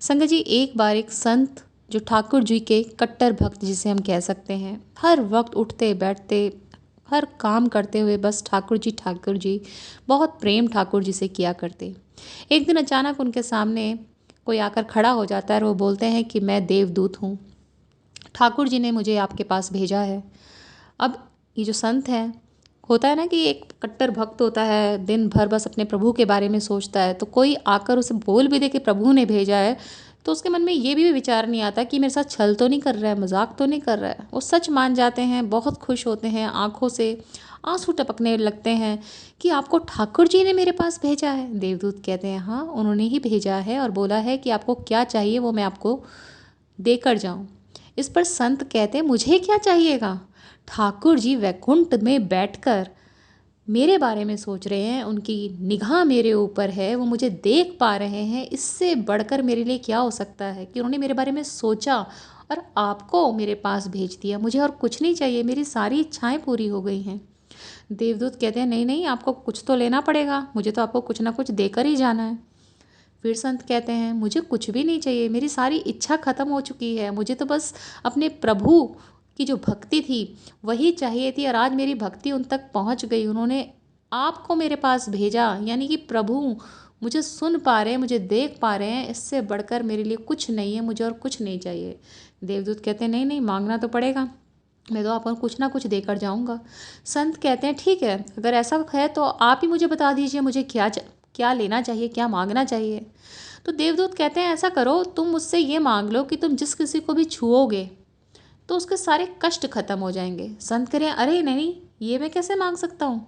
संगत जी, एक बार एक संत जो ठाकुर जी के कट्टर भक्त जिसे हम कह सकते हैं, हर वक्त उठते बैठते हर काम करते हुए बस ठाकुर जी बहुत प्रेम ठाकुर जी से किया करते। एक दिन अचानक उनके सामने कोई आकर खड़ा हो जाता है और वो बोलते हैं कि मैं देवदूत हूँ, ठाकुर जी ने मुझे आपके पास भेजा है। अब ये जो संत है, होता है ना कि एक कट्टर भक्त होता है, दिन भर बस अपने प्रभु के बारे में सोचता है, तो कोई आकर उसे बोल भी दे कि प्रभु ने भेजा है, तो उसके मन में ये भी विचार नहीं आता कि मेरे साथ छल तो नहीं कर रहा है, मजाक तो नहीं कर रहा है। वो सच मान जाते हैं, बहुत खुश होते हैं, आंखों से आंसू टपकने लगते हैं कि आपको ठाकुर जी ने मेरे पास भेजा है। देवदूत कहते हैं हाँ, उन्होंने ही भेजा है और बोला है कि आपको क्या चाहिए वो मैं आपको देकर जाऊं। इस पर संत कहते हैं मुझे क्या चाहिएगा, ठाकुर जी वैकुंठ में बैठकर मेरे बारे में सोच रहे हैं, उनकी निगाह मेरे ऊपर है, वो मुझे देख पा रहे हैं, इससे बढ़कर मेरे लिए क्या हो सकता है कि उन्होंने मेरे बारे में सोचा और आपको मेरे पास भेज दिया। मुझे और कुछ नहीं चाहिए, मेरी सारी इच्छाएं पूरी हो गई हैं। देवदूत कहते हैं नहीं नहीं, आपको कुछ तो लेना पड़ेगा, मुझे तो आपको कुछ ना कुछ देकर ही जाना है। फिर संत कहते हैं मुझे कुछ भी नहीं चाहिए, मेरी सारी इच्छा खत्म हो चुकी है, मुझे तो बस अपने प्रभु की जो भक्ति थी वही चाहिए थी और आज मेरी भक्ति उन तक पहुंच गई। उन्होंने आपको मेरे पास भेजा, यानी कि प्रभु मुझे सुन पा रहे हैं, मुझे देख पा रहे हैं, इससे बढ़कर मेरे लिए कुछ नहीं है, मुझे और कुछ नहीं चाहिए। देवदूत कहते हैं नहीं नहीं, मांगना तो पड़ेगा, मैं तो आपको कुछ ना कुछ देकर जाऊंगा। संत कहते हैं ठीक है, अगर ऐसा है तो आप ही मुझे बता दीजिए मुझे क्या लेना चाहिए, क्या मांगना चाहिए। तो देवदूत कहते हैं ऐसा करो, तुम मुझसे ये मांग लो कि तुम जिस किसी को भी छुओगे तो उसके सारे कष्ट खत्म हो जाएंगे। संत कह रहे हैं अरे नहीं, ये मैं कैसे मांग सकता हूँ,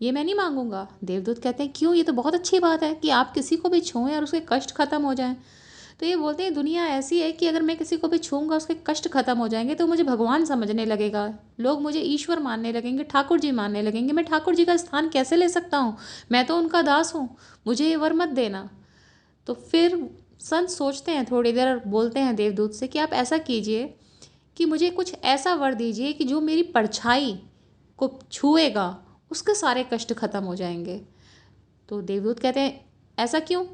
ये मैं नहीं मांगूंगा। देवदूत कहते हैं क्यों, ये तो बहुत अच्छी बात है कि आप किसी को भी छुएं और उसके कष्ट खत्म हो जाएं। तो ये बोलते हैं दुनिया ऐसी है कि अगर मैं किसी को भी छूऊंगा उसके कष्ट खत्म हो जाएंगे तो मुझे भगवान समझने लगेगा, लोग मुझे ईश्वर मानने लगेंगे, ठाकुर जी मानने लगेंगे। मैं ठाकुर जी का स्थान कैसे ले सकता हूँ, मैं तो उनका दास हूँ, मुझे ये वर मत देना। तो फिर संत सोचते हैं थोड़ी देर और बोलते हैं देवदूत से कि आप ऐसा कीजिए कि मुझे कुछ ऐसा वर दीजिए कि जो मेरी परछाई को छुएगा उसके सारे कष्ट खत्म हो जाएंगे। तो देवदूत कहते हैं ऐसा क्यों।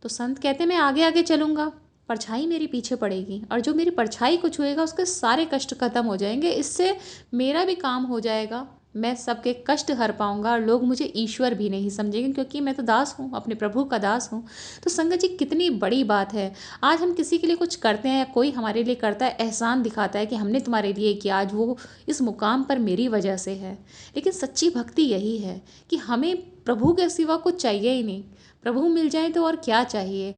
तो संत कहते हैं मैं आगे आगे चलूँगा, परछाई मेरी पीछे पड़ेगी और जो मेरी परछाई को छुएगा उसके सारे कष्ट खत्म हो जाएंगे, इससे मेरा भी काम हो जाएगा, मैं सबके कष्ट हर पाऊंगा और लोग मुझे ईश्वर भी नहीं समझेंगे क्योंकि मैं तो दास हूँ, अपने प्रभु का दास हूँ। तो संगत जी कितनी बड़ी बात है, आज हम किसी के लिए कुछ करते हैं या कोई हमारे लिए करता है, एहसान दिखाता है कि हमने तुम्हारे लिए किया, आज वो इस मुकाम पर मेरी वजह से है। लेकिन सच्ची भक्ति यही है कि हमें प्रभु के सिवा कुछ चाहिए ही नहीं, प्रभु मिल जाए तो और क्या चाहिए।